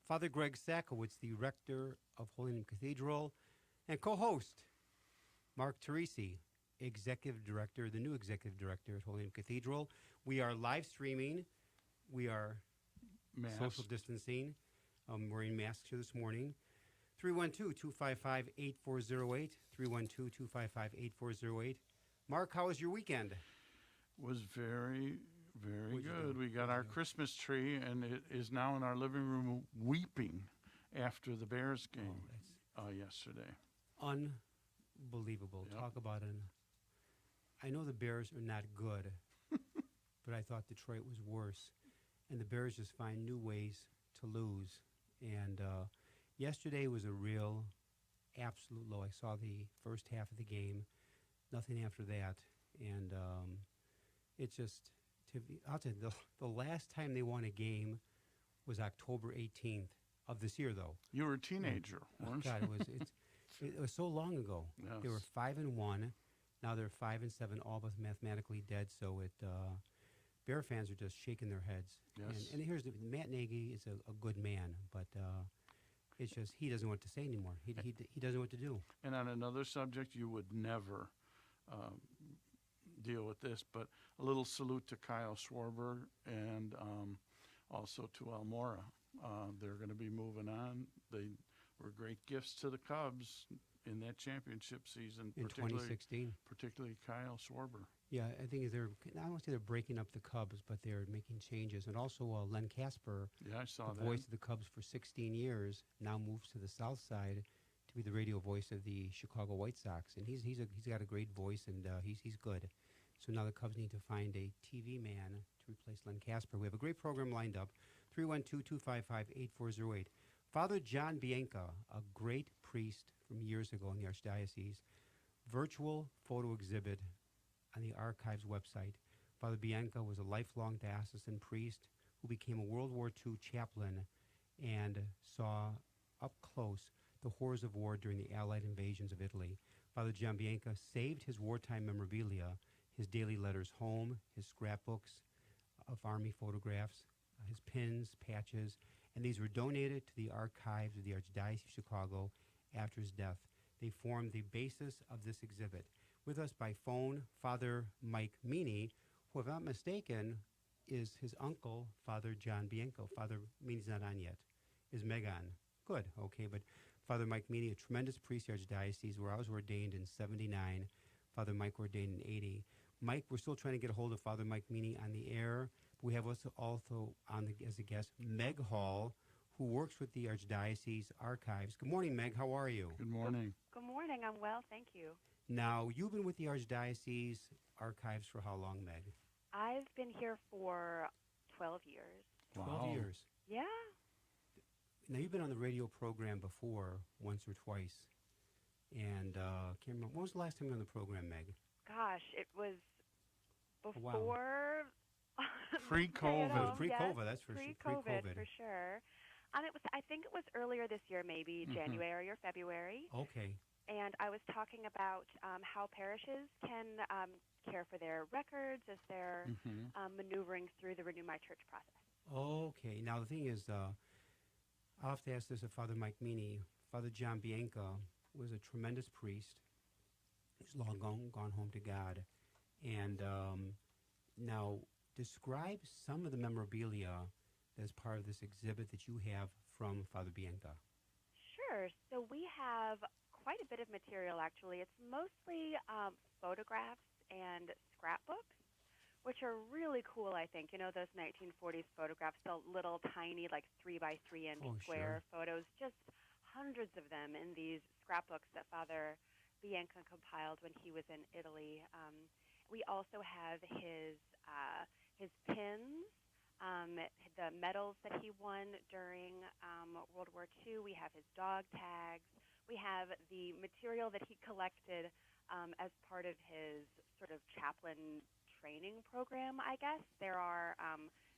Father Greg Sakowicz, the Rector of Holy Name Cathedral, and co-host Mark Teresi, Executive Director, the new Executive Director at Holy Name Cathedral. We are live streaming. We are social distancing. Wearing masks here this morning. 312-255-8408. 312-255-8408. Mark, how was your weekend? Was very, very good. We got our Christmas tree, and it is now in our living room weeping after the Bears game yesterday. Unbelievable. Yep. Talk about I know the Bears are not good, but I thought Detroit was worse. And the Bears just find new ways to lose. And yesterday was a real absolute low. I saw the first half of the game, nothing after that. And it's just, I'll tell you, the last time they won a game was October 18th of this year, though. You were a teenager, weren't you? God, it was so long ago. Yes. They were 5-1. Now they're 5-7, all but mathematically dead. So Bear fans are just shaking their heads. Yes. And here's Matt Nagy is a good man, but it's just he doesn't know what to say anymore. He doesn't know what to do. And on another subject, you would never deal with this, but a little salute to Kyle Schwarber and also to Almora. They're going to be moving on. They were great gifts to the Cubs in that championship season. In 2016. Particularly Kyle Schwarber. Yeah, I think I don't want to say they're breaking up the Cubs, but they're making changes. And also Len Casper, yeah, I saw the that. voice of the Cubs for 16 years, now moves to the South Side to be the radio voice of the Chicago White Sox. And he's got a great voice, and he's good. So now the Cubs need to find a TV man to replace Len Casper. We have a great program lined up. 312-255-8408. Father John Beyenka, a great priest from years ago in the Archdiocese, virtual photo exhibit on the Archives website. Father Beyenka was a lifelong diocesan priest who became a World War II chaplain and saw up close the horrors of war during the Allied invasions of Italy. Father John Beyenka saved his wartime memorabilia, his daily letters home, his scrapbooks of Army photographs, his pins, patches, and these were donated to the archives of the Archdiocese of Chicago after his death. They formed the basis of this exhibit. With us by phone, Father Mike Meany, who, if I'm not mistaken, is his uncle, Father John Beyenka. Father Meany's not on yet. Is Meg on? Good, okay, but Father Mike Meany, a tremendous priest in the Archdiocese, where I was ordained in 79, Father Mike ordained in 80. Mike, we're still trying to get a hold of Father Mike Meany on the air. We have also on as a guest Meg Hall, who works with the Archdiocese Archives. Good morning, Meg. How are you? Good morning. Good morning. I'm well, thank you. Now, you've been with the Archdiocese Archives for how long, Meg? I've been here for 12 years. 12 years? Yeah. Now, you've been on the radio program before, once or twice. And can't remember. When was the last time you were on the program, Meg? Gosh, it was before... Wow. Pre-COVID. It was pre-COVID, that's for sure. Pre-COVID, for sure. I think it was earlier this year, maybe January or February. Okay. And I was talking about how parishes can care for their records as they're maneuvering through the Renew My Church process. Okay. Now, the thing is, I'll have to ask this of Father Mike Meany. Father John Beyenka was a tremendous priest. He's long gone home to God. And now, describe some of the memorabilia as part of this exhibit that you have from Father Beyenka. Sure. So we have quite a bit of material, actually. It's mostly photographs and scrapbooks, which are really cool, I think. You know, those 1940s photographs, the little tiny, like 3-by-3-inch square photos, just hundreds of them in these scrapbooks that Father Beyenka compiled when he was in Italy. We also have his pins, the medals that he won during World War II. We have his dog tags. We have the material that he collected as part of his sort of chaplain training program, I guess. There are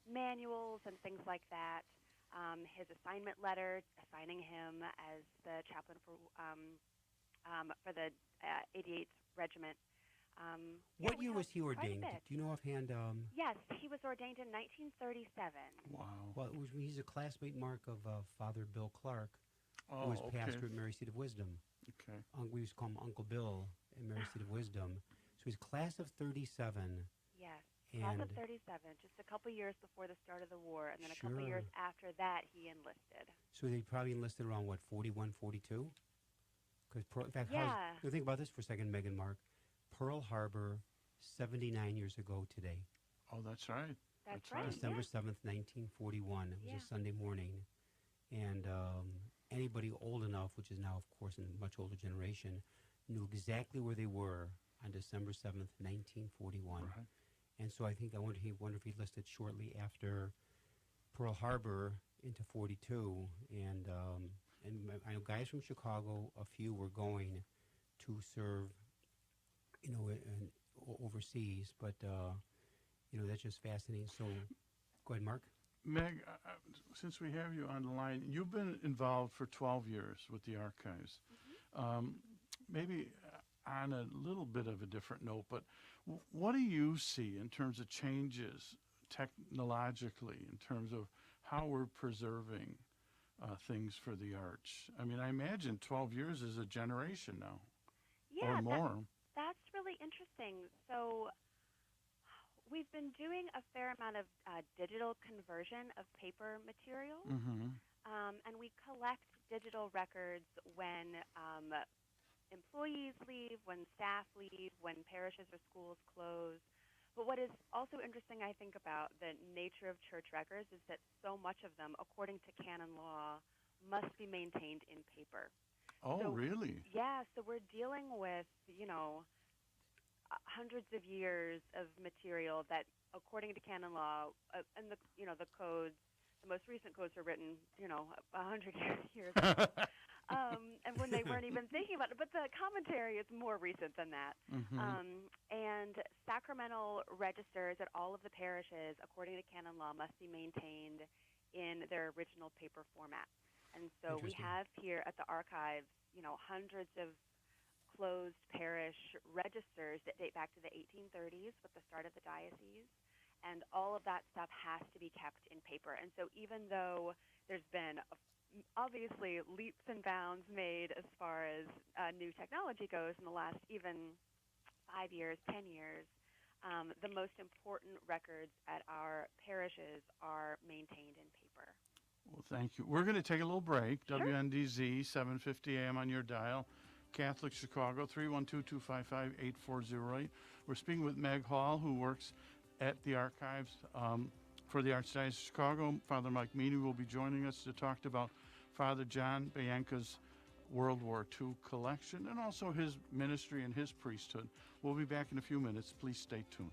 manuals and things like that. His assignment letter assigning him as the chaplain for the 88th Regiment. What we year have was he quite a ordained? bit. Do you know offhand? Yes, he was ordained in 1937. Wow. Well, he's a classmate, Mark, of Father Bill Clark, who Oh, was okay. pastor at Mary Seat of Wisdom. Okay. We used to call him Uncle Bill at Mary Seat of Wisdom. So he's class of 37. Yes, class of And 37, just a couple years before the start of the war, and then a couple years Sure. after that, he enlisted. so they probably enlisted around, what, 41, 42? Because, in fact, Yeah. think about this for a second, Meg and Mark. Pearl Harbor, 79 years ago today. Oh, that's right. That's That's right. right. December Yeah. 7th, 1941. It was Yeah. a Sunday morning. And anybody old enough, which is now, of course, a much older generation, knew exactly where they were on December 7th, 1941. Right. And so I wonder if he listed shortly after Pearl Harbor into 42. And I know guys from Chicago, a few were going to serve, overseas. But, that's just fascinating. So go ahead, Mark. Meg, since we have you on the line, you've been involved for 12 years with the archives. Maybe on a little bit of a different note, but what do you see in terms of changes technologically, in terms of how we're preserving things for the arch? I mean, I imagine 12 years is a generation now, Yeah, or more. that's really interesting. So we've been doing a fair amount of digital conversion of paper material, Mm-hmm. and we collect digital records when employees leave, when staff leave, when parishes or schools close. But what is also interesting, I think, about the nature of church records is that so much of them, according to canon law, must be maintained in paper. Oh, So- really? Yeah, so we're dealing with, hundreds of years of material that, according to canon law, and the codes, the most recent codes were written, 100 years ago. And when they weren't even thinking about it. But the commentary is more recent than that. Mm-hmm. And sacramental registers at all of the parishes, according to canon law, must be maintained in their original paper format. And so we Interesting. have here at the archives, hundreds of closed parish registers that date back to the 1830s with the start of the diocese. And all of that stuff has to be kept in paper. And so even though there's been obviously leaps and bounds made as far as new technology goes in the last even 5 years, 10 years, the most important records at our parishes are maintained in paper. Well, thank you. We're going to take a little break. Sure. WNDZ, 7:50 a.m. on your dial. Catholic Chicago, 312-255-8408. We're speaking with Meg Hall, who works at the archives for the Archdiocese of Chicago. Father Mike Meany will be joining us to talk about Father John Beyenka's World War II collection and also his ministry and his priesthood. We'll be back in a few minutes. Please stay tuned.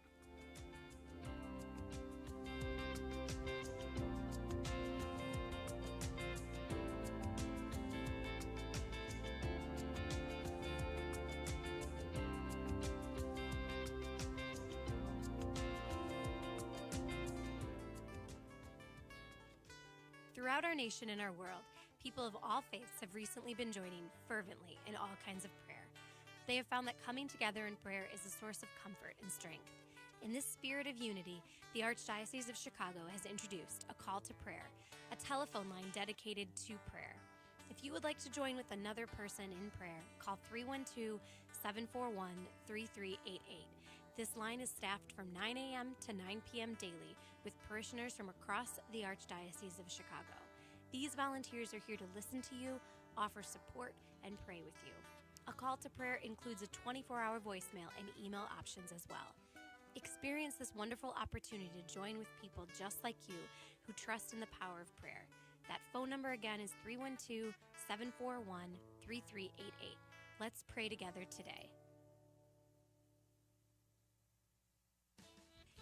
Throughout our nation and our world, people of all faiths have recently been joining fervently in all kinds of prayer. They have found that coming together in prayer is a source of comfort and strength. In this spirit of unity, the Archdiocese of Chicago has introduced a call to prayer, a telephone line dedicated to prayer. If you would like to join with another person in prayer, call 312-741-3388. This line is staffed from 9 a.m. to 9 p.m. daily with parishioners from across the Archdiocese of Chicago. These volunteers are here to listen to you, offer support, and pray with you. A call to prayer includes a 24-hour voicemail and email options as well. Experience this wonderful opportunity to join with people just like you who trust in the power of prayer. That phone number again is 312-741-3388. Let's pray together today.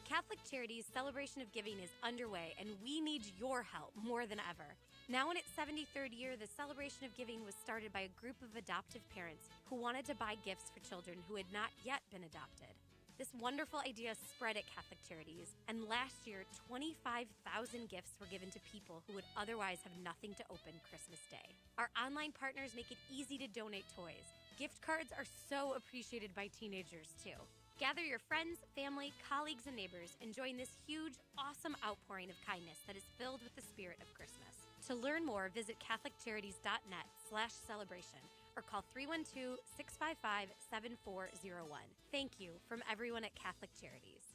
Catholic Charity's Celebration of Giving is underway, and we need your help more than ever. Now in its 73rd year, the Celebration of Giving was started by a group of adoptive parents who wanted to buy gifts for children who had not yet been adopted. This wonderful idea spread at Catholic Charities, and last year, 25,000 gifts were given to people who would otherwise have nothing to open Christmas Day. Our online partners make it easy to donate toys. Gift cards are so appreciated by teenagers, too. Gather your friends, family, colleagues, and neighbors and join this huge, awesome outpouring of kindness that is filled with the spirit of Christmas. To learn more, visit CatholicCharities.net/celebration or call 312-655-7401. Thank you from everyone at Catholic Charities.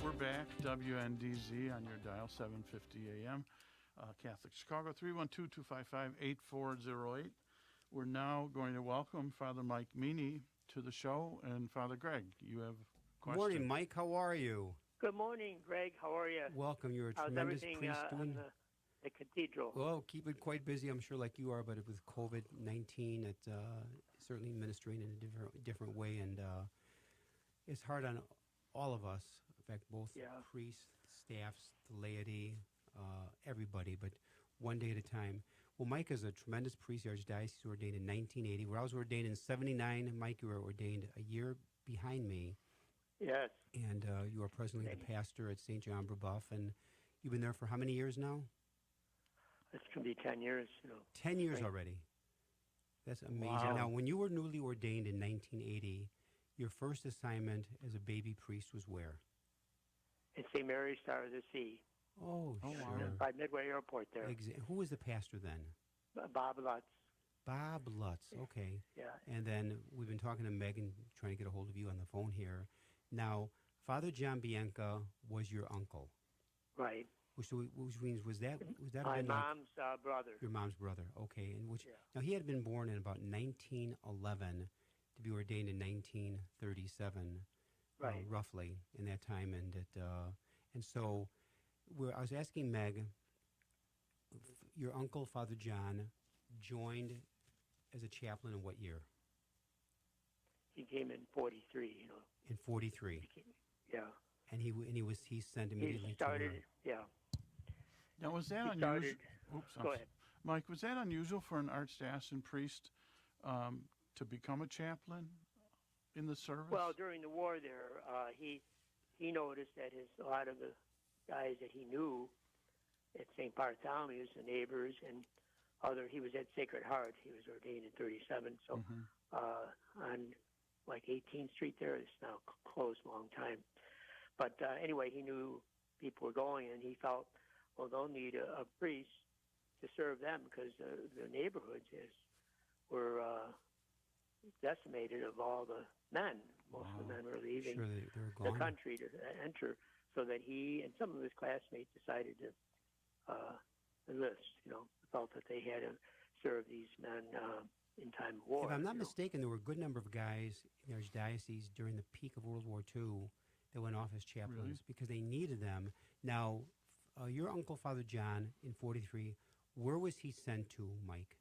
We're back, WNDZ on your dial, 750 AM. Catholic Chicago, 312-255-8408. We're now going to welcome Father Mike Meany to the show. And Father Greg, you have a Good question. morning, Mike. How are you? Good morning, Greg. How are you? Welcome. You're a How's tremendous everything priest on doing. the cathedral? Well, keep it quite busy, I'm sure, like you are, but with COVID-19, it's certainly ministering in a different way, and it's hard on all of us. In fact, both priests, staffs, the laity, everybody, but one day at a time. Well, Mike is a tremendous priest. The Archdiocese ordained in 1980. Where I was ordained in 79, Mike, you were ordained a year behind me. Yes. And you are presently the pastor at St. John Brebeuf, and you've been there for how many years now? It's going to be 10 years. 10 years already. That's amazing. Wow. Now, when you were newly ordained in 1980, your first assignment as a baby priest was where? At St. Mary's, Star of the Sea. Oh, sure. By Midway Airport there. Who was the pastor then? Bob Lutz. Bob Lutz, okay. Yeah. And then we've been talking to Meg and trying to get a hold of you on the phone here. Now, Father John Beyenka was your uncle. Right. Which means was that My mom's brother. Your mom's brother, okay. And now he had been born in about 1911 to be ordained in 1937, Right. roughly in that time, and so I was asking Meg, your uncle Father John joined as a chaplain in what year? He came in 43. In 43. Yeah. And he sent immediately. He started. to Now, was that He unusual? started. Oops, Go ahead. Mike, was that unusual for an archdiocesan priest to become a chaplain in the service? Well, during the war there, he noticed that a lot of the guys that he knew at St. Bartholomew's, the neighbors, and he was at Sacred Heart. He was ordained in 37. So on like 18th Street there, it's now closed a long time. But anyway, he knew people were going, and he felt, well, they'll need a priest to serve them because the neighborhoods were decimated of all the men. Most of the men were leaving the country to enter, so that he and some of his classmates decided to enlist. Felt that they had to serve these men in time of war. If I'm not mistaken, there were a good number of guys in the Archdiocese during the peak of World War II that went off as chaplains because they needed them. Now, your uncle, Father John, in 43, where was he sent to, Mike?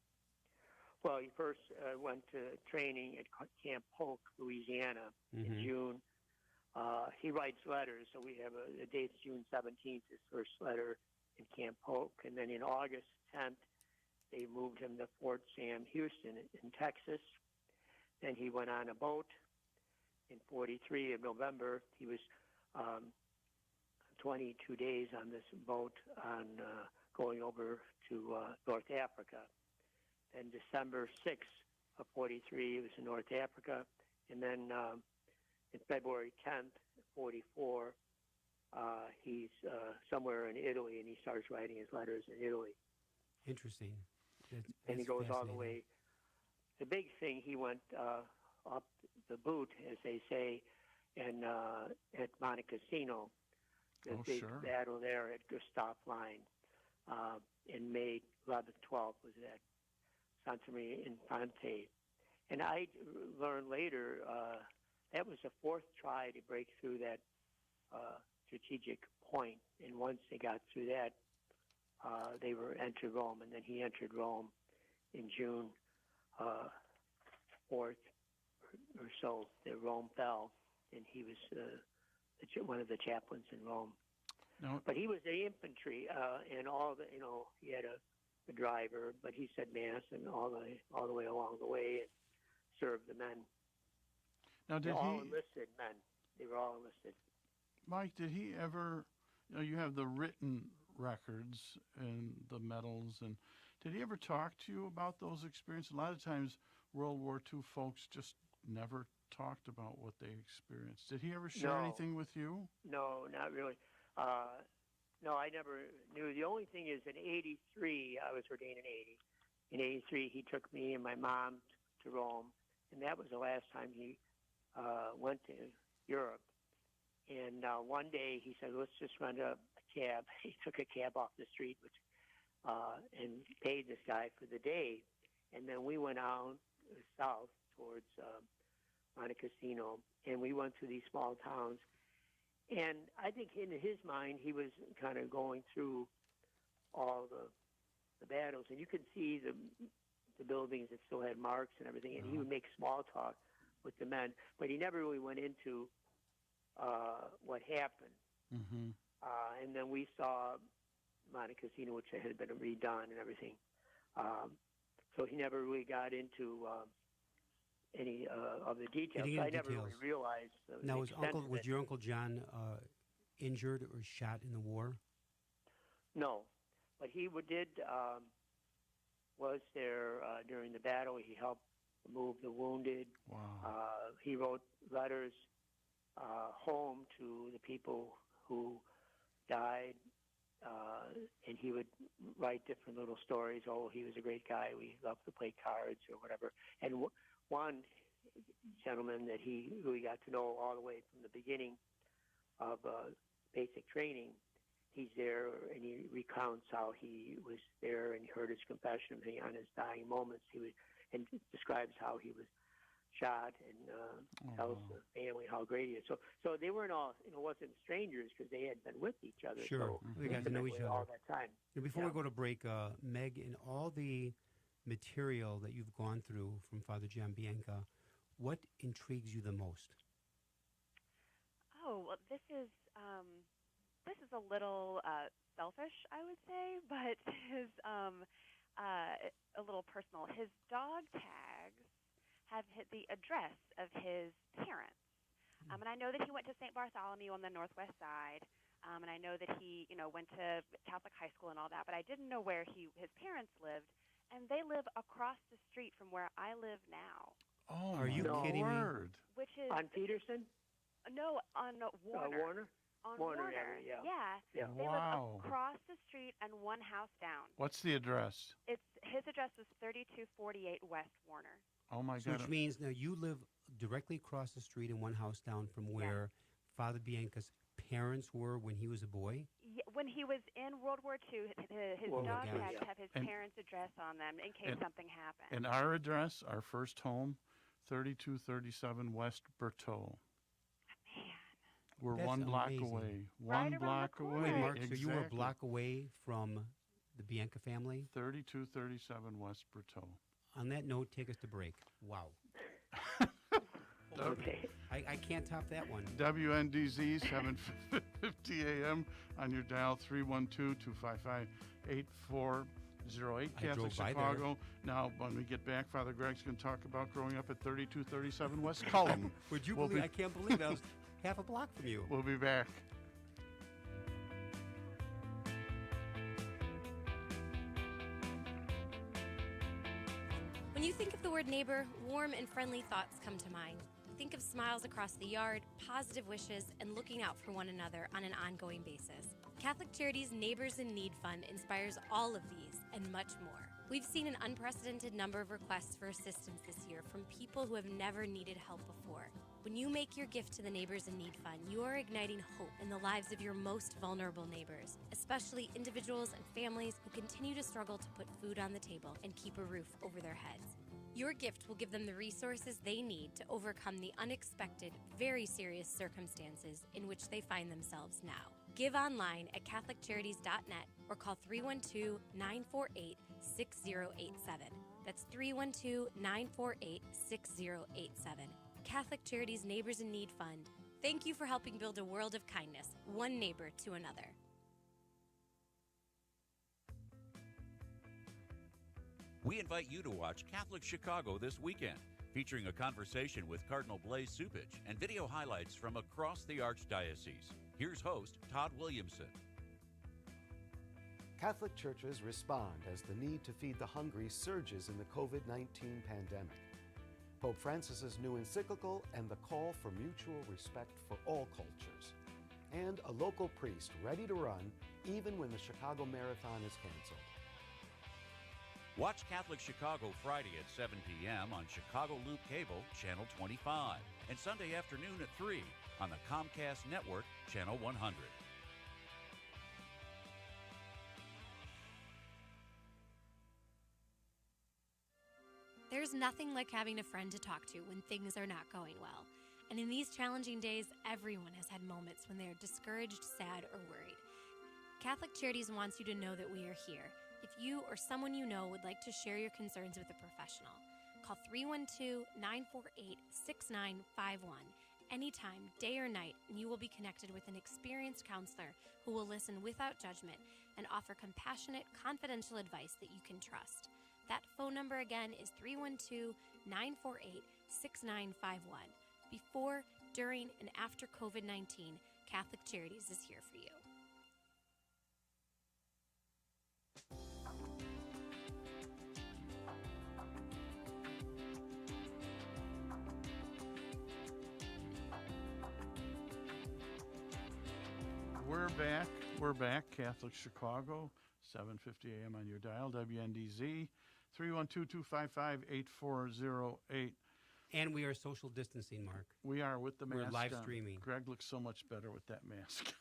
Well, he first went to training at Camp Polk, Louisiana, in June. He writes letters, so we have the date's June 17th, his first letter in Camp Polk. And then in August 10th, they moved him to Fort Sam Houston in Texas. Then he went on a boat in 43 of November. He was 22 days on this boat going over to North Africa. And December 6th of 43, he was in North Africa. And then in February 10th, 44, he's somewhere in Italy, and he starts writing his letters in Italy. Interesting. And he goes all the way. The big thing, he went up the boot, as they say, and at Monte Cassino, the big battle there at Gustav Line in May 11th, 12th was that Santa Maria Infante. And I learned later that was the fourth try to break through that strategic point. And once they got through that, they were entered Rome, and then he entered Rome in June 4th or so. That Rome fell, and he was one of the chaplains in Rome. No. But he was the infantry, and all the he had a driver, but he said mass and all the way along the way and served the men. Now, They're did all he, enlisted men. They were all enlisted. Mike, did he ever, you have the written records and the medals, and did he ever talk to you about those experiences? A lot of times World War II folks just never talked about what they experienced. Did he ever share No. anything with you? No, not really. No, I never knew. The only thing is, in '83, I was ordained in '80. In '83, he took me and my mom to Rome, and that was the last time he went to Europe. And one day he said, "Let's just rent a cab." He took a cab off the street, and paid this guy for the day. And then we went out south towards Monte Cassino, and we went through these small towns. And I think in his mind, he was kind of going through all the battles, and you could see the buildings that still had marks and everything. And he would make small talk with the men, but he never really went into what happened. Mm-hmm. And then we saw Monte Cassino, which had been redone and everything. So he never really got into any of the details. Getting So I into never really details. realized the Now, extent of was it. your Uncle John injured or shot in the war? No, but he was there during the battle. He helped move the wounded. Wow. He wrote letters home to the people who died, and he would write different little stories. Oh, he was a great guy. We loved to play cards or whatever. And one gentleman that he really got to know all the way from the beginning of basic training, he's there, and he recounts how he was there and he heard his confession on his dying moments. And describes how he was shot and tells the family how great he is. So they weren't all, wasn't strangers because they had been with each other. Sure. So They got to know each intimately all other. that time. Now, before we go to break, Meg, in all the material that you've gone through from Father John Beyenka, what intrigues you the most? Oh, well, this is a little selfish, I would say, but is a little personal. His dog tags have hit the address of his parents, and I know that he went to St. Bartholomew on the northwest side, and I know that he, went to Catholic high school and all that. But I didn't know where his parents lived, and they live across the street from where I live now. Oh, Are you my kidding me? word. Which is On Peterson? no, on Warner. Warner? On Warner Warner. area, yeah. Yeah. They Wow. live across the street and one house down. What's the address? His address is 3248 West Warner. Oh, my So God. which means now you live directly across the street in one house down from where Father Bianca's parents were when he was a boy? Yeah, when he was in World War II, his Oh, my dog gosh. tags have his And- parents' address on them in case and- something happened. And our address, our first home, 3237 West Bertaux. Man. We're That's 1 block amazing. away. Right One around block the away. corner. Wait, Mark, so you were a Exactly. block away from the Bianca family? 3237 West Bertaux. On that note, take us to break. Wow. Okay. I can't top that one. WNDZ 750 AM on your dial 312-255-8408 I Catholic drove by there. Chicago. Now, when we get back, Father Greg's going to talk about growing up at 3237 West Cullum. Would you We'll believe? be- I can't believe I was half a block from you. We'll be back. When you think of the word neighbor, warm and friendly thoughts come to mind. Think of smiles across the yard, positive wishes, and looking out for one another on an ongoing basis. Catholic Charities' Neighbors in Need Fund inspires all of these and much more. We've seen an unprecedented number of requests for assistance this year from people who have never needed help before. When you make your gift to the Neighbors in Need Fund, you are igniting hope in the lives of your most vulnerable neighbors, especially individuals and families who continue to struggle to put food on the table and keep a roof over their heads. Your gift will give them the resources they need to overcome the unexpected, very serious circumstances in which they find themselves now. Give online at CatholicCharities.net or call 312-948-6087. That's 312-948-6087. Catholic Charities Neighbors in Need Fund. Thank you for helping build a world of kindness, one neighbor to another. We invite you to watch Catholic Chicago this weekend, featuring a conversation with Cardinal Blaise Cupich and video highlights from across the Archdiocese. Here's host Todd Williamson. Catholic churches respond as the need to feed the hungry surges in the COVID-19 pandemic. Pope Francis's new encyclical and the call for mutual respect for all cultures. And a local priest ready to run even when the Chicago Marathon is canceled. Watch Catholic Chicago Friday at 7 p.m. on Chicago Loop Cable, Channel 25, and Sunday afternoon at 3 on the Comcast Network, Channel 100. There's nothing like having a friend to talk to when things are not going well. And in these challenging days, everyone has had moments when they are discouraged, sad, or worried. Catholic Charities wants you to know that we are here. If you or someone you know would like to share your concerns with a professional, call 312-948-6951 anytime, day or night, and you will be connected with an experienced counselor who will listen without judgment and offer compassionate, confidential advice that you can trust. That phone number again is 312-948-6951. Before, during, and after COVID-19, Catholic Charities is here for you. We're back. Catholic Chicago, 7:50 a.m. on your dial, WNDZ, 312-255-8408. And we are social distancing, Mark. We are with the mask. We're live on. streaming. Greg looks so much better with that mask.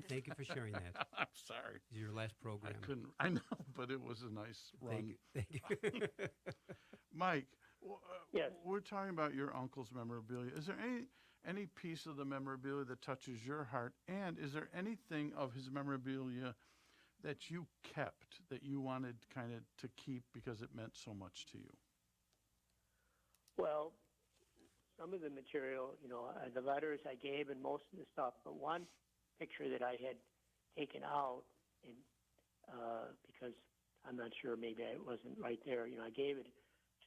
Thank you for sharing that. I'm sorry. It's your last program. I know, but it was a nice run. Thank you. Mike, Yes. we're talking about your uncle's memorabilia. Is there any piece of the memorabilia that touches your heart? And is there anything of his memorabilia that you kept that you wanted kind of to keep because it meant so much to you? Well, some of the material, the letters I gave and most of the stuff, but one picture that I had taken out, and because I'm not sure, maybe I wasn't right there, I gave it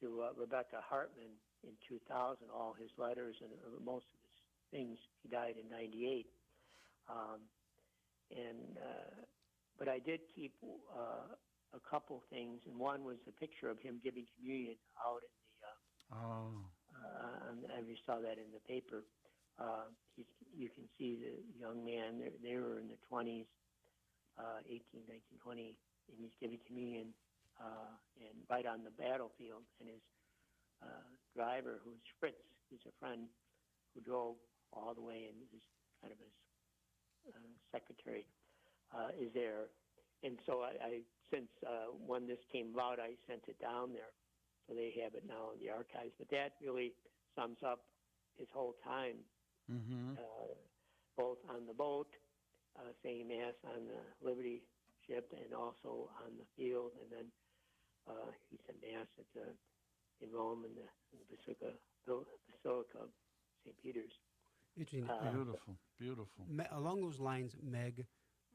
to Rebecca Hartman in 2000, all his letters and most of his things. He died in 98. But I did keep a couple things, and one was a picture of him giving communion out in you saw that in the paper. You can see the young man. They were in their 20s, 18, 19, 20, and he's giving communion and right on the battlefield. And his driver, who's Fritz, he's a friend who drove all the way, and is kind of his secretary, is there. And so I since when this came about, I sent it down there. So they have it now in the archives. But that really sums up his whole time, both on the boat, saying Mass on the Liberty ship, and also on the field. And then he said Mass in Rome in the Basilica of St. Peter's. Interesting. Beautiful. Along those lines, Meg,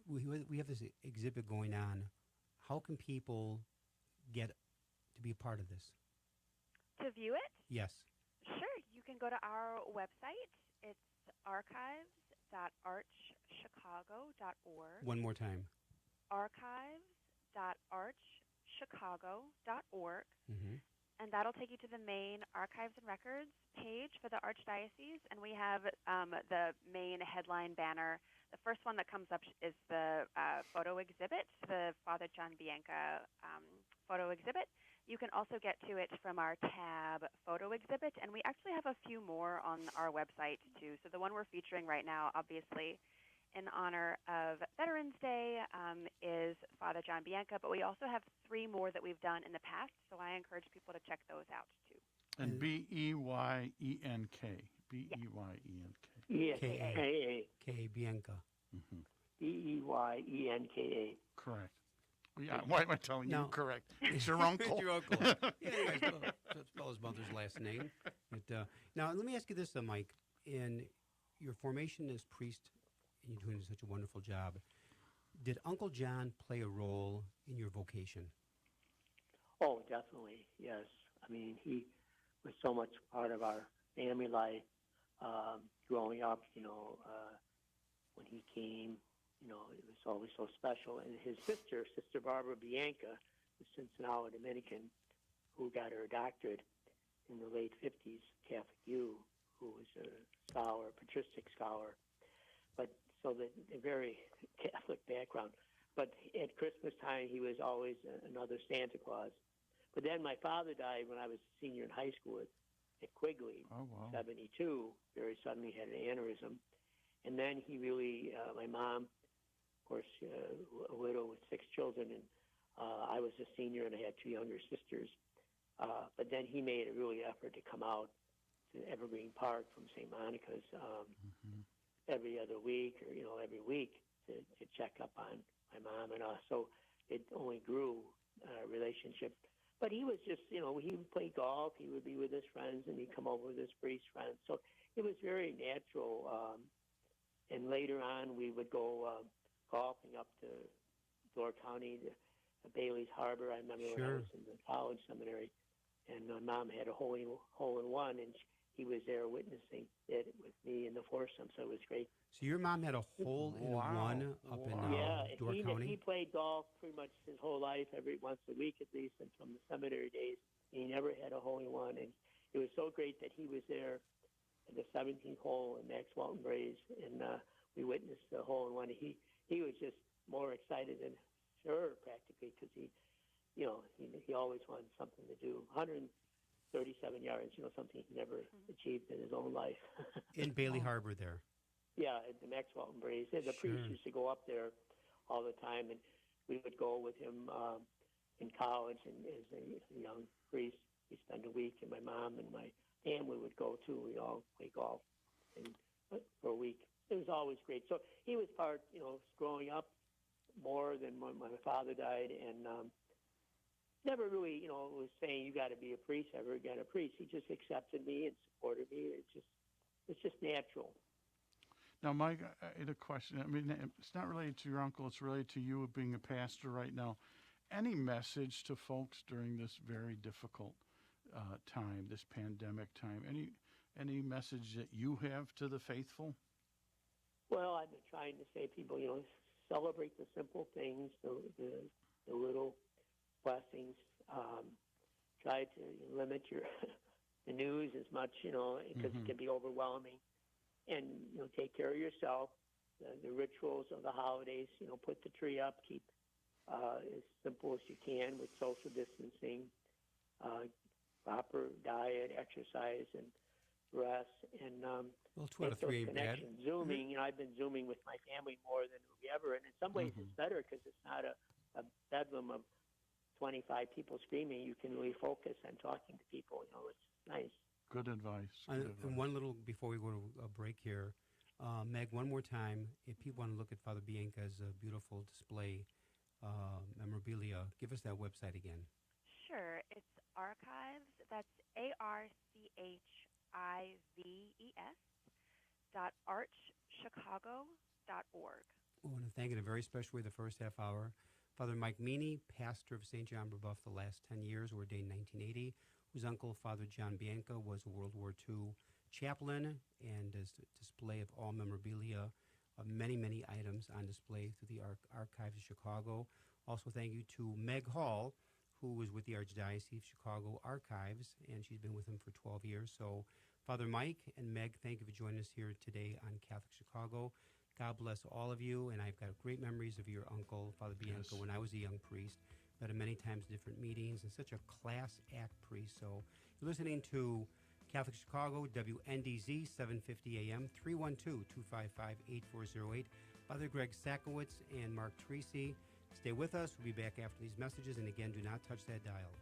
we have this exhibit going on. How can people get to be a part of this? To view it? Yes. Sure. You can go to our website. It's archives.archchicago.org. One more time. archives.archchicago.org. And that'll take you to the main Archives and Records page for the Archdiocese. And we have the main headline banner. The first one that comes up is the photo exhibit, the Father John Beyenka photo exhibit. You can also get to it from our tab photo exhibit, and we actually have a few more on our website too. So the one we're featuring right now, obviously in honor of Veterans Day, is Father John Beyenka, but we also have 3 more that we've done in the past, so I encourage people to check those out too. And Beyenk. Beyenk. K. Beyenka. Beyenka. Correct. Yeah, why am I telling you correct? It's your uncle. It's your uncle. Yeah, spell his mother's last name. But, now, let me ask you this, Mike. In your formation as priest, and you're doing such a wonderful job, did Uncle John play a role in your vocation? Oh, definitely, yes. I mean, he was so much part of our family life growing up. When he came, it was always so special. And his sister, Sister Barbara Beyenka, who's now a Dominican, who got her doctorate in the late 50s, Catholic U, who was a scholar, patristic scholar, but so that a very Catholic background. But at Christmas time, he was always another Santa Claus. But then my father died when I was a senior in high school at Quigley, Oh, wow. 72, very suddenly had an aneurysm. And then he really, my mom, of course, a widow with 6 children, and I was a senior and I had 2 younger sisters. But then he made a really effort to come out to Evergreen Park from St. Monica's every other week or, every week to check up on my mom and us. So it only grew relationship. But he was just, he would play golf. He would be with his friends, and he'd come over with his priest friends. So it was very natural. And later on, we would go golfing up to Door County, to Bailey's Harbor. I remember when I was in the college seminary, and my mom had a hole-in-one, and he was there witnessing it with me in the foursome. So it was great. So your mom had a hole-in-one up in Door County? He played golf pretty much his whole life, every once a week at least, and from the seminary days. He never had a hole-in-one, and it was so great that he was there at the 17th hole in Max Walton Braes, and we witnessed the hole-in-one. He was just more excited than sure, practically, because he always wanted something to do. 137 yards, something he never achieved in his own life. In Bailey Harbor there? Yeah, at the Max Walton Braes. The priest used to go up there all the time, and we would go with him in college, and as a young priest, we spend a week, and my mom and my family would go too. We'd all play golf for a week. It was always great. So he was part, growing up more than when my father died, and never really, was saying you got to be a priest, ever again a priest. He just accepted me and supported me. It's just natural. Now, Mike, I had a question. I mean, it's not related to your uncle. It's related to you being a pastor right now. Any message to folks during this very difficult time, this pandemic time? Any message that you have to the faithful? Well, I've been trying to say, people, celebrate the simple things, the little blessings. Try to limit the news as much, because it can be overwhelming. And, take care of yourself. The rituals of the holidays, put the tree up, keep as simple as you can with social distancing, proper diet, exercise, and rest. And well, 2 out of 3 ain't bad. Zooming, I've been Zooming with my family more than we ever. And in some ways it's better because it's not a bedlam of 25 people screaming. You can really focus on talking to people. It's nice. Good advice. And one little, before we go to a break here, Meg, one more time, if people want to look at Father Beyenka's beautiful display memorabilia, give us that website again. Sure. It's Archives. That's ARCHIVES.archchicago.org. I want to thank in a very special way the first half hour Father Mike Meany, pastor of St. John Brebeuf the last 10 years, ordained 1980, whose uncle, Father John Beyenka, was a World War II chaplain, and is a display of all memorabilia of many, many items on display through the Archives of Chicago. Also, thank you to Meg Hall, who was with the Archdiocese of Chicago Archives, and she's been with them for 12 years. So, Father Mike and Meg, thank you for joining us here today on Catholic Chicago. God bless all of you, and I've got great memories of your uncle, Father Beyenka, when I was a young priest. Met him many times in different meetings, and such a class act priest. So you're listening to Catholic Chicago, WNDZ, 750 AM, 312-255-8408. Father Greg Sakowicz and Mark Teresi. Stay with us. We'll be back after these messages. And again, do not touch that dial.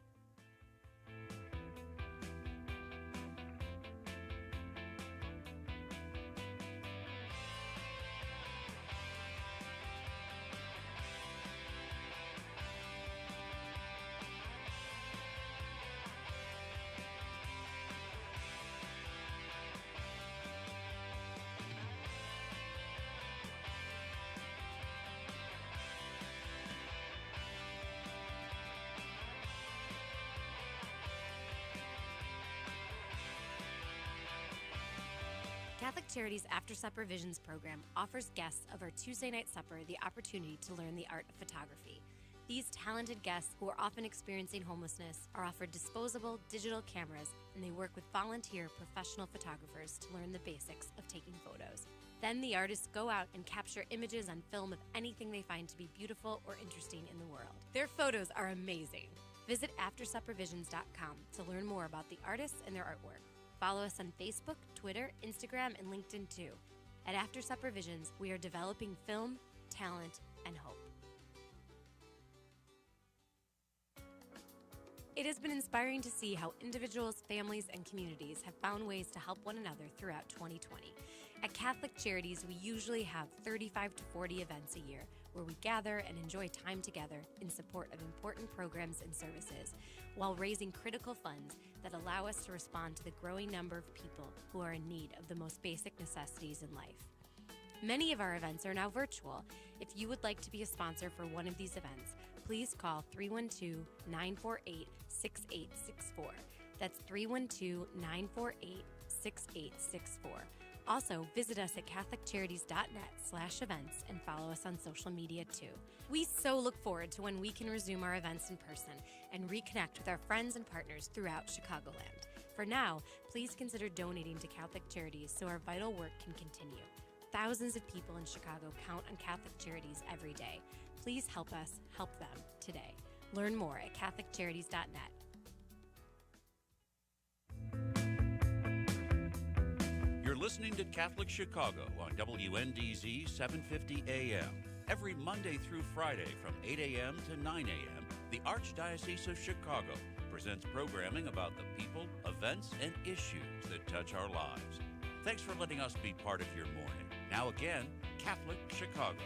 Catholic Charities After Supper Visions program offers guests of our Tuesday night supper the opportunity to learn the art of photography. These talented guests, who are often experiencing homelessness, are offered disposable digital cameras, and they work with volunteer professional photographers to learn the basics of taking photos. Then the artists go out and capture images on film of anything they find to be beautiful or interesting in the world. Their photos are amazing. Visit AfterSupperVisions.com to learn more about the artists and their artwork. Follow us on Facebook, Twitter, Instagram, and LinkedIn too. At After Supper Visions, we are developing film, talent, and hope. It has been inspiring to see how individuals, families, and communities have found ways to help one another throughout 2020. At Catholic Charities, we usually have 35 to 40 events a year where we gather and enjoy time together in support of important programs and services, while raising critical funds that allow us to respond to the growing number of people who are in need of the most basic necessities in life. Many of our events are now virtual. If you would like to be a sponsor for one of these events, please call 312-948-6864. That's 312-948-6864. Also, visit us at CatholicCharities.net/events and follow us on social media too. We so look forward to when we can resume our events in person and reconnect with our friends and partners throughout Chicagoland. For now, please consider donating to Catholic Charities so our vital work can continue. Thousands of people in Chicago count on Catholic Charities every day. Please help us help them today. Learn more at CatholicCharities.net. You're listening to Catholic Chicago on WNDZ 750 AM. Every Monday through Friday from 8 a.m. to 9 a.m., the Archdiocese of Chicago presents programming about the people, events, and issues that touch our lives. Thanks for letting us be part of your morning. Now again, Catholic Chicago.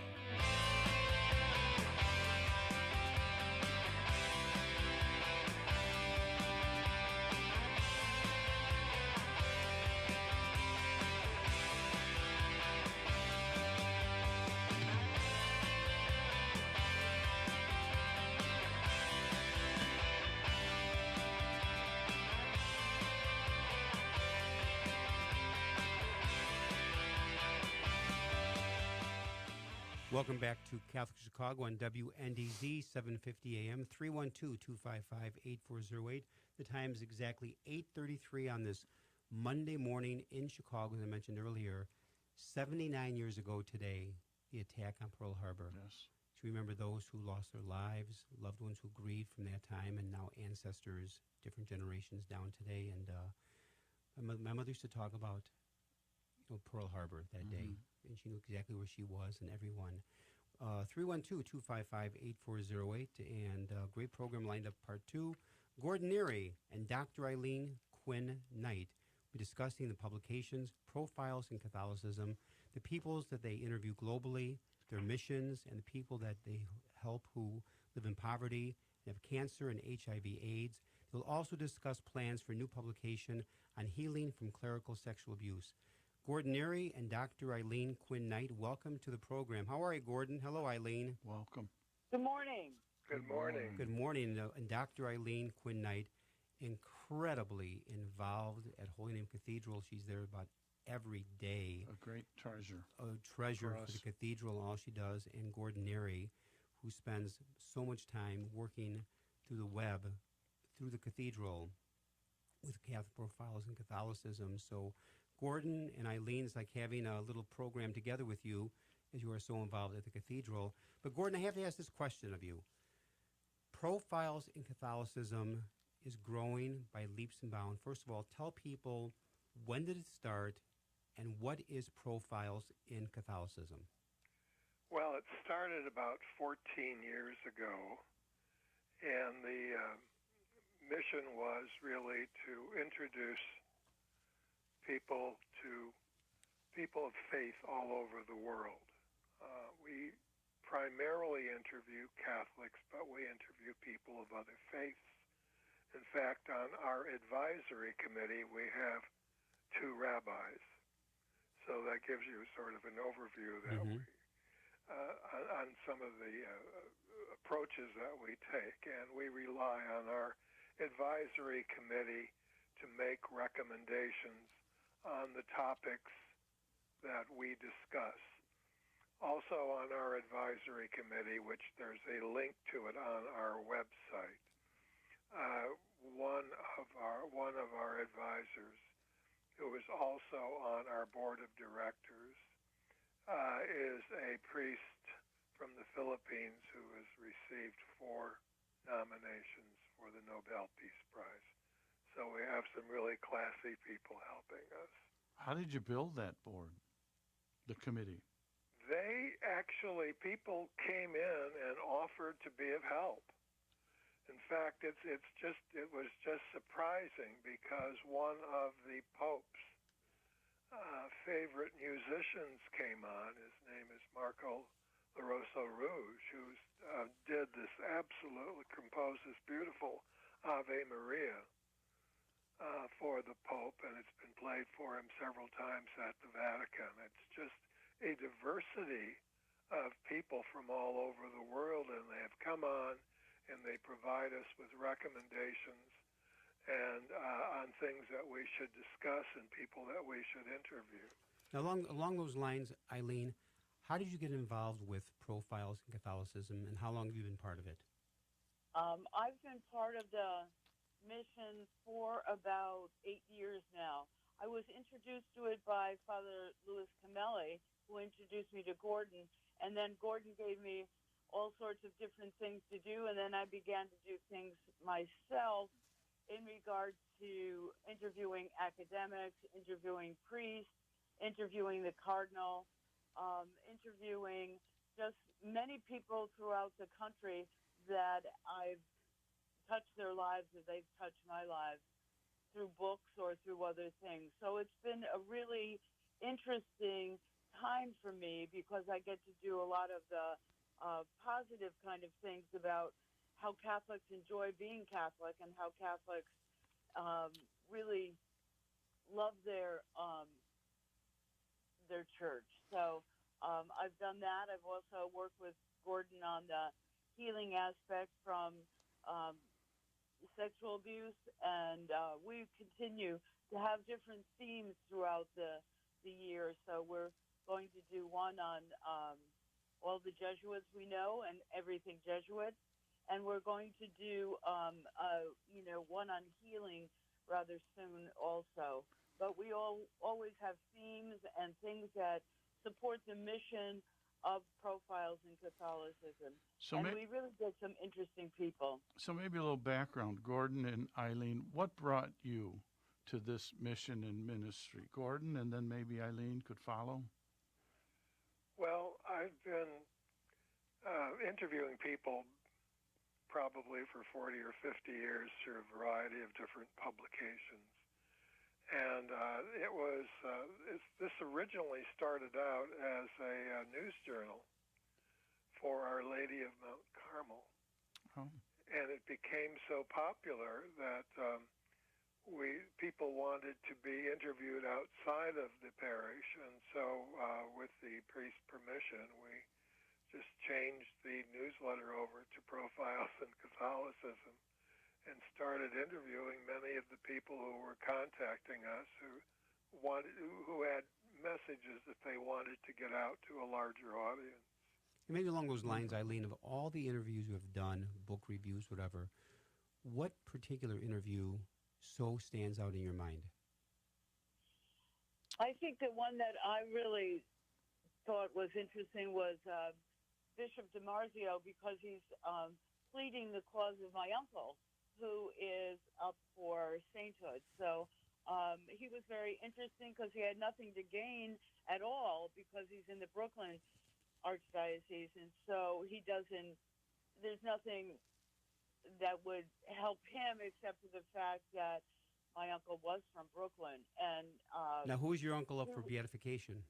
Welcome back to Catholic Chicago on WNDZ 750 AM, 312-255-8408. The time is exactly 8:33 on this Monday morning in Chicago, as I mentioned earlier. 79 years ago today, the attack on Pearl Harbor. Yes. To remember those who lost their lives, loved ones who grieved from that time, and now ancestors, different generations down today. And my mother used to talk about Pearl Harbor that day, and she knew exactly where she was and everyone. 312-255-8408, and great program lined up, part two. Gordon Nary and Dr. Eileen Quinn Knight will be discussing the publications, profiles in Catholicism, the peoples that they interview globally, their missions, and the people that they help who live in poverty, have cancer and HIV/AIDS. They'll also discuss plans for new publication on healing from clerical sexual abuse. Gordon Nary and Dr. Eileen Quinn Knight, welcome to the program. How are you, Gordon? Hello, Eileen. Welcome. Good morning. Good morning. Good morning. And Dr. Eileen Quinn Knight, incredibly involved at Holy Name Cathedral. She's there about every day. A great treasure. A treasure for the cathedral and all she does. And Gordon Nary, who spends so much time working through the web, through the cathedral, with Catholic profiles in Catholicism. So Gordon and Eileen, it's like having a little program together with you, as you are so involved at the cathedral. But Gordon, I have to ask this question of you. Profiles in Catholicism is growing by leaps and bounds. First of all, tell people, when did it start, and what is Profiles in Catholicism? Well, it started about 14 years ago, and the mission was really to introduce people to people of faith all over the world. We primarily interview Catholics, but we interview people of other faiths. In fact, on our advisory committee, we have 2 rabbis. So that gives you sort of an overview that we, on some of the approaches that we take. And we rely on our advisory committee to make recommendations on the topics that we discuss. Also on our advisory committee, which there's a link to it on our website, one of our advisors, who is also on our board of directors, is a priest from the Philippines who has received 4 nominations for the Nobel Peace Prize. So we have some really classy people helping us. How did you build that board, the committee? People came in and offered to be of help. In fact, it was just surprising because one of the Pope's favorite musicians came on. His name is Marco LaRosa Rouge, who composed this beautiful Ave Maria for the Pope, and it's been played for him several times at the Vatican. It's just a diversity of people from all over the world, and they have come on and they provide us with recommendations and on things that we should discuss and people that we should interview. Now, along those lines, Eileen, how did you get involved with Profiles in Catholicism, and how long have you been part of it? I've been part of the mission for about 8 years now. I was introduced to it by Father Louis Camelli, who introduced me to Gordon, and then Gordon gave me all sorts of different things to do, and then I began to do things myself in regard to interviewing academics, interviewing priests, interviewing the cardinal, interviewing just many people throughout the country that I've touched their lives or they've touched my lives through books or through other things. So it's been a really interesting time for me because I get to do a lot of the positive kind of things about how Catholics enjoy being Catholic and how Catholics really love their church. So I've done that. I've also worked with Gordon on the healing aspect from sexual abuse, and we continue to have different themes throughout the year. So we're going to do one on all the Jesuits we know and everything Jesuit, and we're going to do one on healing rather soon also. But we always have themes and things that support the mission of Profiles in Catholicism. We really get some interesting people. So maybe a little background. Gordon and Eileen, what brought you to this mission and ministry? Gordon, and then maybe Eileen could follow? Well, I've been interviewing people probably for 40 or 50 years through a variety of different publications. And this originally started out as a news journal for Our Lady of Mount Carmel. Oh. And it became so popular that people wanted to be interviewed outside of the parish. And so with the priest's permission, we just changed the newsletter over to Profiles in Catholicism and started interviewing many of the people who were contacting us who had messages that they wanted to get out to a larger audience. And maybe along those lines, Eileen, of all the interviews you have done, book reviews, whatever, what particular interview so stands out in your mind? I think the one that I really thought was interesting was Bishop DiMarzio, because he's pleading the cause of my uncle, who is up for sainthood. So he was very interesting because he had nothing to gain at all because he's in the Brooklyn Archdiocese. And so there's nothing that would help him except for the fact that my uncle was from Brooklyn. And now, who is your uncle up for beatification?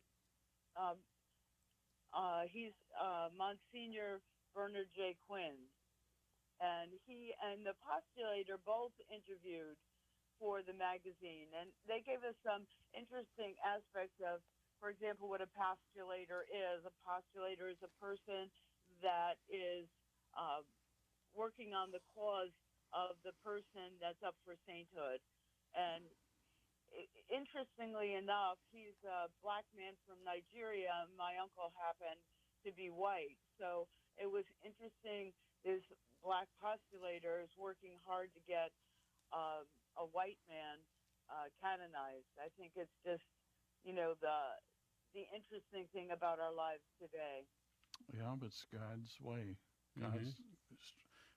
He's Monsignor Bernard J. Quinn. And he and the postulator both interviewed for the magazine. And they gave us some interesting aspects of, for example, what a postulator is. A postulator is a person that is working on the cause of the person that's up for sainthood. And interestingly enough, he's a black man from Nigeria, and my uncle happened to be white. So it was interesting. This black postulator is working hard to get a white man canonized. I think it's just, the interesting thing about our lives today. Yeah, but it's God's way. God's,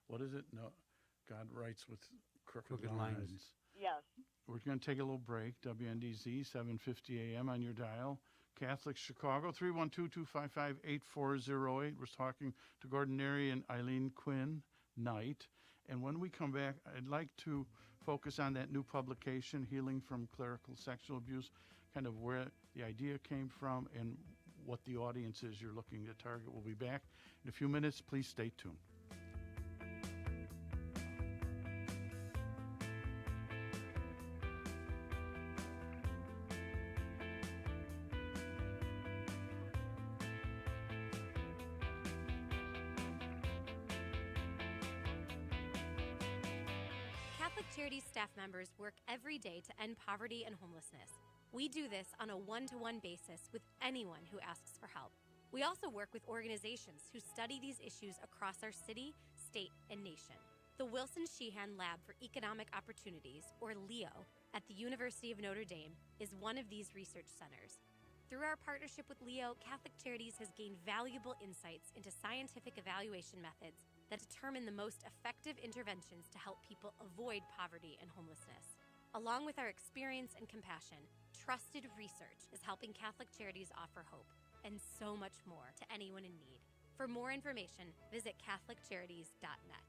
what is it? No, God writes with crooked lines. Yes. We're going to take a little break. WNDZ, 7:50 a.m. on your dial. Catholic Chicago, 312-255-8408. We're talking to Gordon Nary and Eileen Quinn, Knight. And when we come back, I'd like to focus on that new publication, Healing from Clerical Sexual Abuse, kind of where the idea came from and what the audience is you're looking to target. We'll be back in a few minutes. Please stay tuned. Catholic Charities staff members work every day to end poverty and homelessness. We do this on a one-to-one basis with anyone who asks for help. We also work with organizations who study these issues across our city, state, and nation. The Wilson Sheehan Lab for Economic Opportunities, or LEO, at the University of Notre Dame is one of these research centers. Through our partnership with LEO, Catholic Charities has gained valuable insights into scientific evaluation methods that determine the most effective interventions to help people avoid poverty and homelessness. Along with our experience and compassion, trusted research is helping Catholic Charities offer hope and so much more to anyone in need. For more information, visit CatholicCharities.net.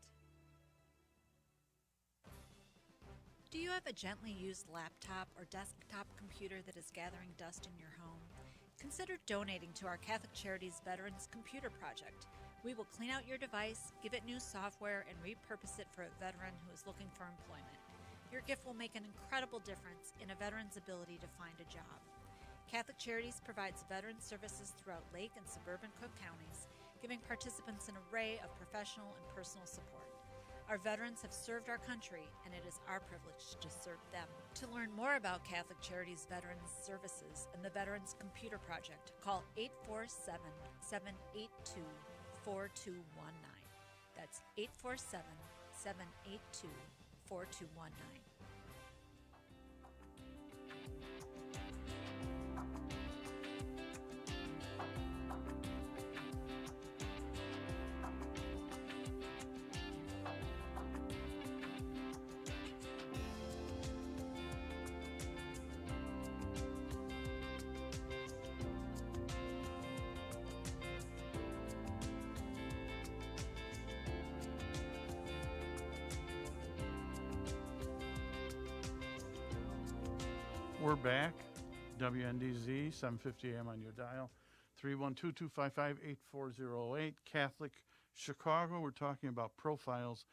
Do you have a gently used laptop or desktop computer that is gathering dust in your home? Consider donating to our Catholic Charities Veterans Computer Project. We will clean out your device, give it new software, and repurpose it for a veteran who is looking for employment. Your gift will make an incredible difference in a veteran's ability to find a job. Catholic Charities provides veteran services throughout Lake and suburban Cook counties, giving participants an array of professional and personal support. Our veterans have served our country, and it is our privilege to serve them. To learn more about Catholic Charities Veterans Services and the Veterans Computer Project, call 847-782-4219. That's 847-782-4219. We're back. WNDZ, 7:50 a.m. on your dial. 312-255-8408. Catholic Chicago. We're talking about profiles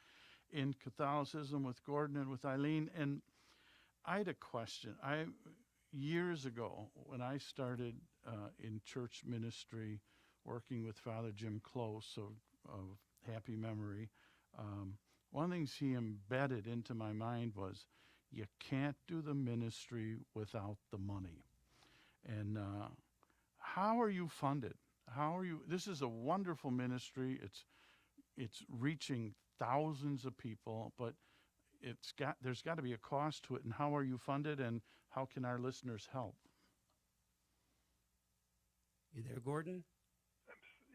in Catholicism with Gordon and with Eileen. And I had a question. Years ago, when I started in church ministry, working with Father Jim Close of happy memory, one of the things he embedded into my mind was, you can't do the ministry without the money. And how are you funded? This is a wonderful ministry. It's reaching thousands of people, but there's got to be a cost to it. And how are you funded, and how can our listeners help? You there, Gordon?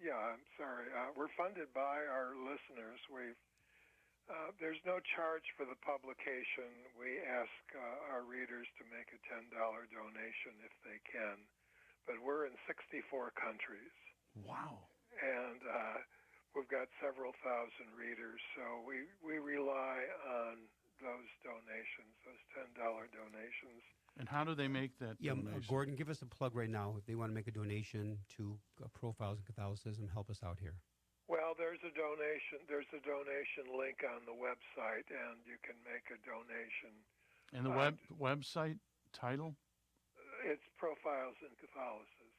I'm sorry. We're funded by our listeners. There's no charge for the publication. We ask our readers to make a $10 donation if they can. But we're in 64 countries. Wow. And we've got several thousand readers, so we rely on those donations, those $10 donations. And how do they make that donation? Gordon, give us a plug right now. If they want to make a donation to Profiles in Catholicism, help us out here. Well, there's a donation link on the website, and you can make a donation. And the website title? It's Profiles in Catholicism.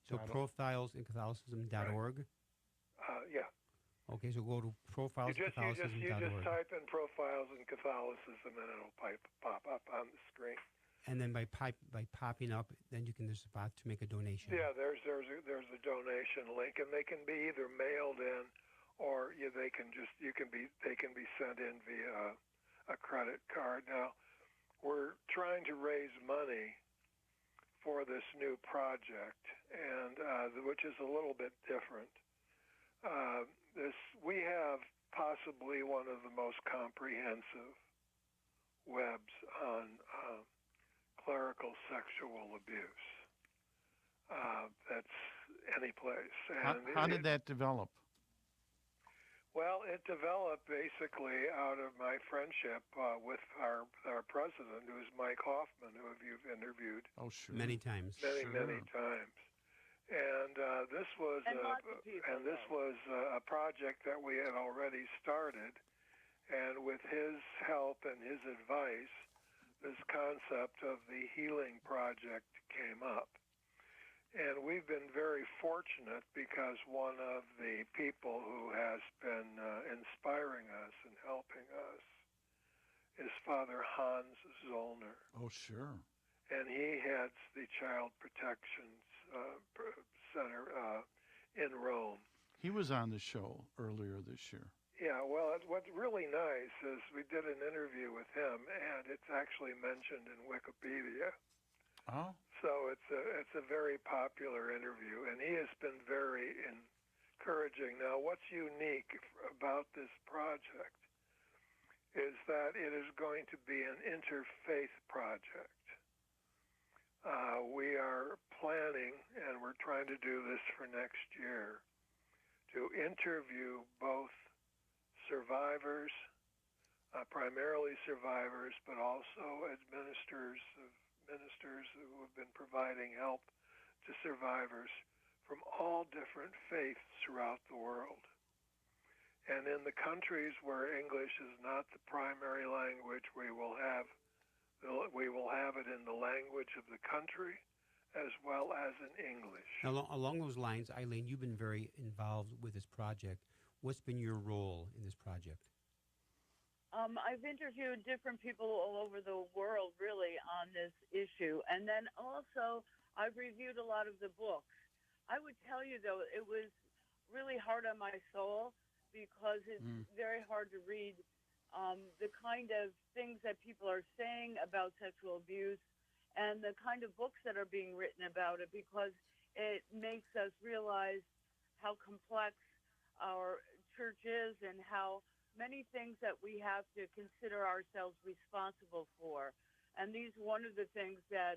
So profilesInCatholicism.org? Yeah. Okay, so go to profilesInCatholicism.org. You just type in Profiles in Catholicism, and it'll pop up on the screen. And then by popping up, then you can there's a spot to make a donation. Yeah, there's a donation link, and they can be either mailed in, or they can be sent in via a credit card. Now, we're trying to raise money for this new project, and which is a little bit different. We have possibly one of the most comprehensive webs on clerical sexual abuse. That's any place. And How did that develop? Well, it developed basically out of my friendship with our president, who is Mike Hoffman, who you've interviewed. Oh, sure. Many times. Many times. And this was a project that we had already started, and with his help and his advice, this concept of the healing project came up. And we've been very fortunate because one of the people who has been inspiring us and helping us is Father Hans Zollner. Oh, sure. And he heads the Child Protection Center in Rome. He was on the show earlier this year. Yeah, well, what's really nice is we did an interview with him, and it's actually mentioned in Wikipedia. Oh. So it's a very popular interview, and he has been very encouraging. Now, what's unique about this project is that it is going to be an interfaith project. We are planning, and we're trying to do this for next year, to interview both survivors, primarily survivors, but also ministers who have been providing help to survivors from all different faiths throughout the world. And in the countries where English is not the primary language, we will have it in the language of the country as well as in English. Now, along those lines, Eileen, you've been very involved with this project. What's been your role in this project? I've interviewed different people all over the world, really, on this issue. And then also, I've reviewed a lot of the books. I would tell you, though, it was really hard on my soul because it's very hard to read the kind of things that people are saying about sexual abuse and the kind of books that are being written about it, because it makes us realize how complex our church is and how many things that we have to consider ourselves responsible for. And these one of the things that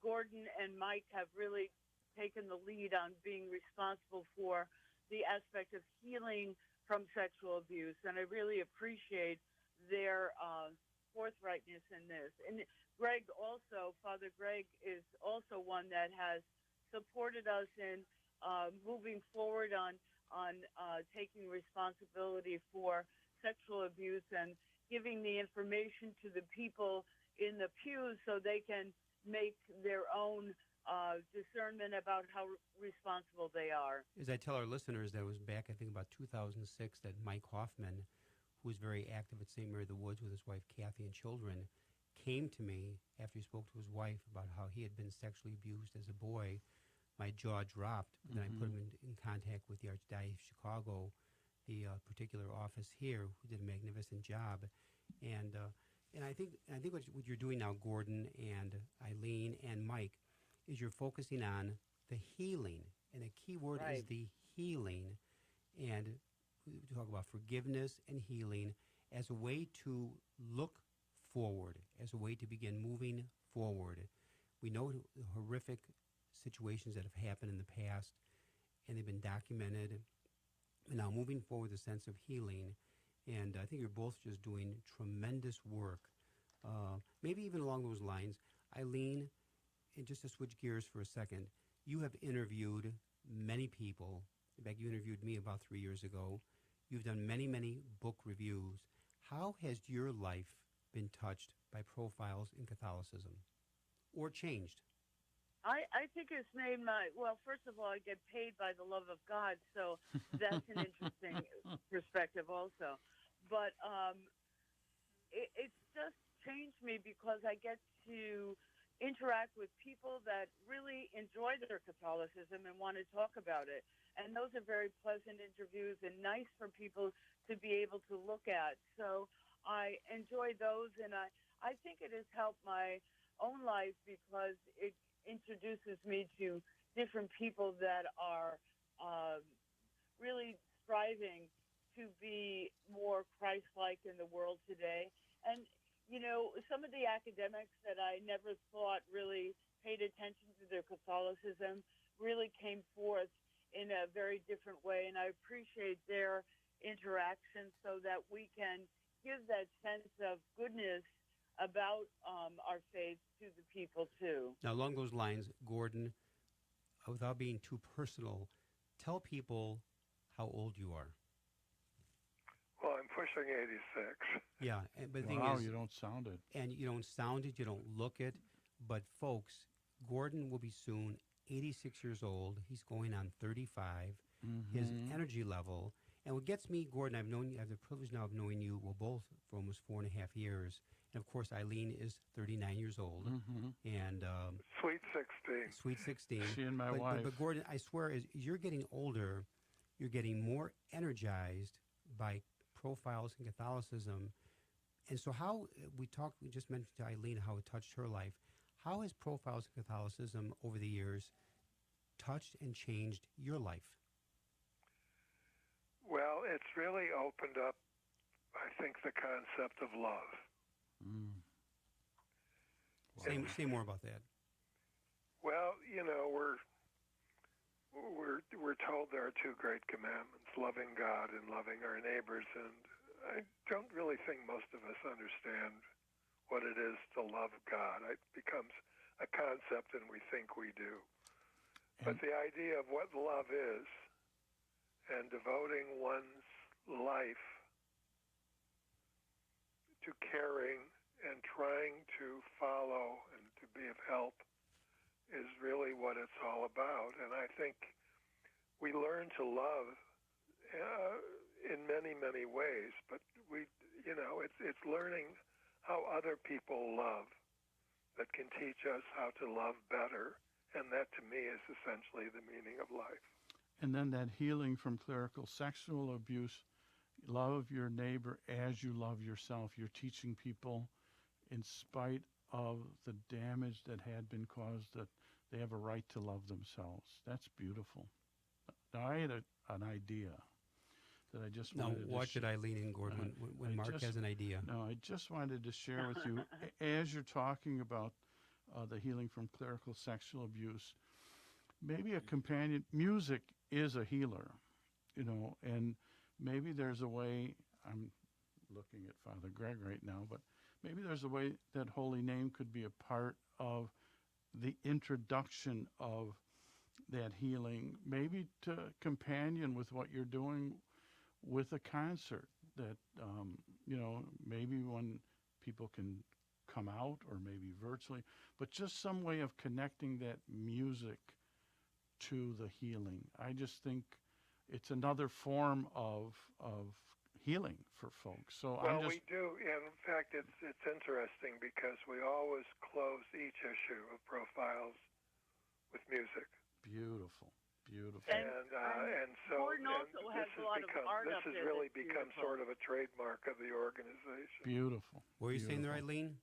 Gordon and Mike have really taken the lead on, being responsible for the aspect of healing from sexual abuse. And I really appreciate their forthrightness in this. And Greg also, Father Greg, is also one that has supported us in moving forward on taking responsibility for sexual abuse and giving the information to the people in the pews so they can make their own discernment about how responsible they are. As I tell our listeners, that was back, I think, about 2006, that Mike Hoffman, who was very active at St. Mary of the Woods with his wife Kathy and children, came to me after he spoke to his wife about how he had been sexually abused as a boy. My jaw dropped. And then I put him in contact with the Archdiocese of Chicago, the particular office here, who did a magnificent job. And I think what you're doing now, Gordon and Eileen and Mike, is you're focusing on the healing. And the key word is the healing. And we talk about forgiveness and healing as a way to look forward, as a way to begin moving forward. We know the horrific situations that have happened in the past, and they've been documented. And now moving forward, the sense of healing. And I think you're both just doing tremendous work. Maybe even along those lines, Eileen, and just to switch gears for a second, you have interviewed many people. In fact, you interviewed me about 3 years ago. You've done many, many book reviews. How has your life been touched by profiles in Catholicism or changed? I think it's made well, first of all, I get paid by the love of God, so that's an interesting perspective also. But it's just changed me because I get to interact with people that really enjoy their Catholicism and want to talk about it. And those are very pleasant interviews and nice for people to be able to look at. So I enjoy those, and I think it has helped my own life because it introduces me to different people that are really striving to be more Christ-like in the world today. And some of the academics that I never thought really paid attention to their Catholicism really came forth in a very different way, and I appreciate their interaction so that we can give that sense of goodness about our faith to the people, too. Now, along those lines, Gordon, without being too personal, tell people how old you are. Well, I'm pushing 86. Yeah, but the thing Wow, is, you don't sound it. and you don't sound it, you don't look it, but folks, Gordon will be soon 86 years old. He's going on 35. His energy level, and what gets me, Gordon, I have the privilege now of knowing you, both for almost 4.5 years, and of course, Eileen is 39 years old, and Sweet 16. sweet 16. She and my but, wife. But Gordon, I swear, as you're getting older, you're getting more energized by profiles in Catholicism. And so we just mentioned to Eileen how it touched her life. How has profiles in Catholicism over the years touched and changed your life? Well, it's really opened up, I think, the concept of love. Say more about that. Well, we're told there are two great commandments, loving God and loving our neighbors, and I don't really think most of us understand what it is to love God. It becomes a concept, and we think we do. But the idea of what love is and devoting one's life to caring and trying to follow and to be of help is really what it's all about. And I think we learn to love in many, many ways, but it's learning how other people love that can teach us how to love better, and that to me is essentially the meaning of life. And then that healing from clerical sexual abuse, love your neighbor as you love yourself. You're teaching people, in spite of the damage that had been caused, that they have a right to love themselves. That's beautiful. Now, I had an idea that I just wanted to watch it, Eileen and Gordon, when Mark has an idea. No, I just wanted to share with you, as you're talking about the healing from clerical sexual abuse, maybe a companion. Music is a healer, and maybe there's a way, I'm looking at Father Greg right now, but maybe there's a way that Holy Name could be a part of the introduction of that healing, maybe to companion with what you're doing with a concert that, maybe when people can come out or maybe virtually, but just some way of connecting that music to the healing. I just think it's another form of healing for folks. So we do, and in fact, it's interesting because we always close each issue of Profiles with music. Beautiful. And so Gordon also has a lot of art this up has there really that's become beautiful. sort of a trademark of the organization. Beautiful. What were you saying there, Eileen?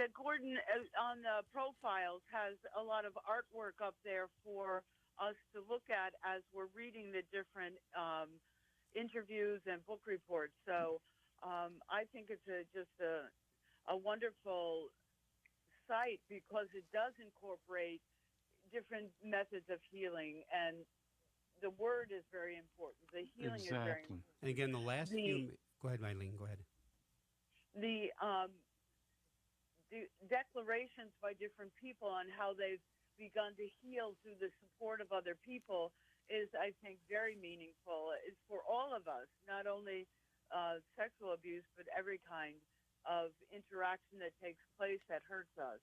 That Gordon on the Profiles has a lot of artwork up there for us to look at as we're reading the different interviews and book reports. So I think it's just a wonderful site because it does incorporate different methods of healing, and the word is very important. The healing is very important. And again, the last few... Go ahead, Eileen, go ahead. The declarations by different people on how they've begun to heal through the support of other people is, I think, very meaningful. It's for all of us, not only sexual abuse, but every kind of interaction that takes place that hurts us.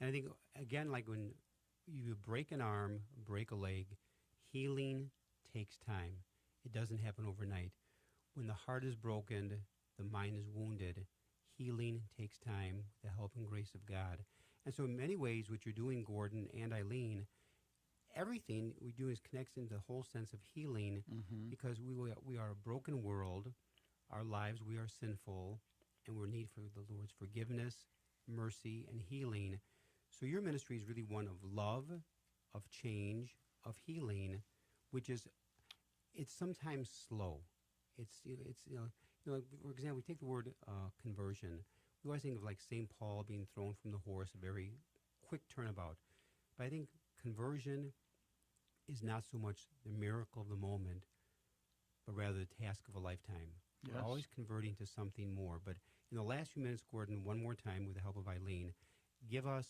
And I think, again, like when you break an arm, break a leg, healing takes time. It doesn't happen overnight. When the heart is broken, the mind is wounded, healing takes time, the help and grace of God. And so in many ways, what you're doing, Gordon and Eileen, everything we do is connects into the whole sense of healing because we are a broken world. Our lives, we are sinful, and we're in need for the Lord's forgiveness, mercy, and healing. So your ministry is really one of love, of change, of healing, which is, it's sometimes slow. It's for example, we take the word conversion. We always think of like St. Paul being thrown from the horse, a very quick turnabout. But I think conversion is not so much the miracle of the moment, but rather the task of a lifetime. Yes. We're always converting to something more. But in the last few minutes, Gordon, one more time with the help of Eileen, give us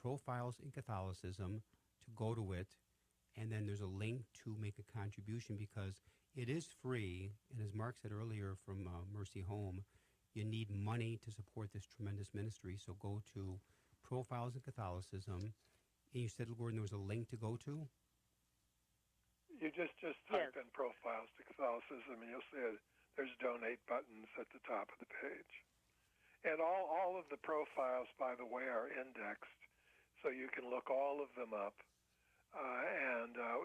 profiles in Catholicism to go to it, and then there's a link to make a contribution because it is free. And as Mark said earlier from Mercy Home, you need money to support this tremendous ministry. So go to Profiles in Catholicism. And you said, Gordon, there was a link to go to? You just type in Profiles to Catholicism, and you'll see there's donate buttons at the top of the page. And all of the profiles, by the way, are indexed, so you can look all of them up.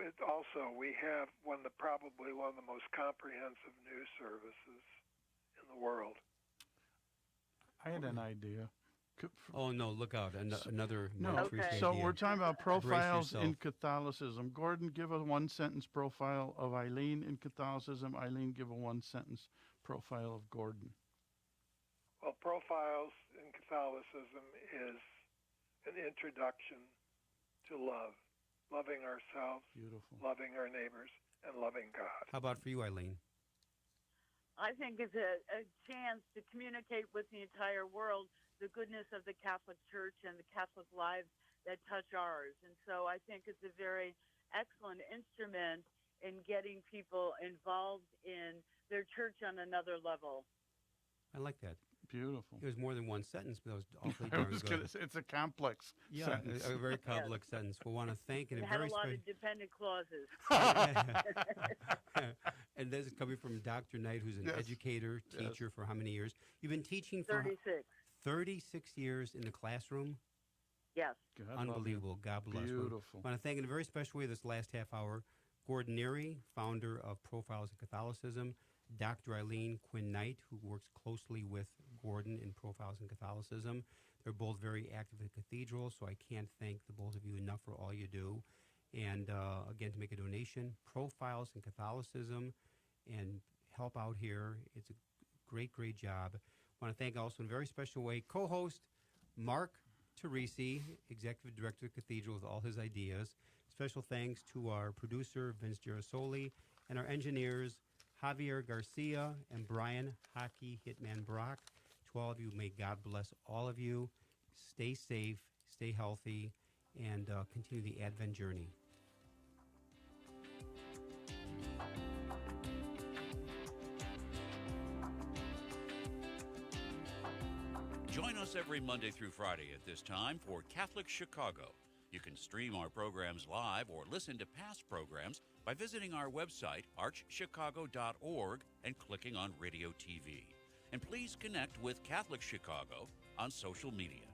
It also, we have probably one of the most comprehensive news services in the world. I had an idea. Oh, no, look out. Another No, Teresi so idea. we're talking about profiles yourself. in Catholicism. Gordon, give a one-sentence profile of Eileen in Catholicism. Eileen, give a one-sentence profile of Gordon. Well, Profiles in Catholicism is an introduction to love, loving ourselves, Beautiful. loving our neighbors, and loving God. How about for you, Eileen? I think it's a chance to communicate with the entire world the goodness of the Catholic Church and the Catholic lives that touch ours. And so I think it's a very excellent instrument in getting people involved in their church on another level. I like that. Beautiful. It was more than one sentence, but that was awfully I darn was good. gonna say, it's a complex sentence. A very complex sentence. We want to thank and It a had very a lot of dependent clauses. And this is coming from Dr. Knight, who's an educator, teacher for how many years? You've been teaching for 36 years in the classroom? Yes. God Unbelievable. God bless. Beautiful. I want to thank in a very special way this last half hour Gordon Nary, founder of Profiles in Catholicism, Dr. Eileen Quinn Knight, who works closely with Gordon in Profiles in Catholicism. They're both very active at the Cathedral, so I can't thank the both of you enough for all you do. And again, to make a donation, Profiles in Catholicism, and help out here. It's a great, great job. I want to thank also in a very special way co-host Mark Teresi, Executive Director of the Cathedral, with all his ideas. Special thanks to our producer, Vince Girasoli, and our engineers, Javier Garcia and Brian Hockey Hitman Brock. To all of you, may God bless all of you. Stay safe, stay healthy, and continue the Advent journey. Join us every Monday through Friday at this time for Catholic Chicago. You can stream our programs live or listen to past programs by visiting our website, archchicago.org, and clicking on Radio TV. And please connect with Catholic Chicago on social media.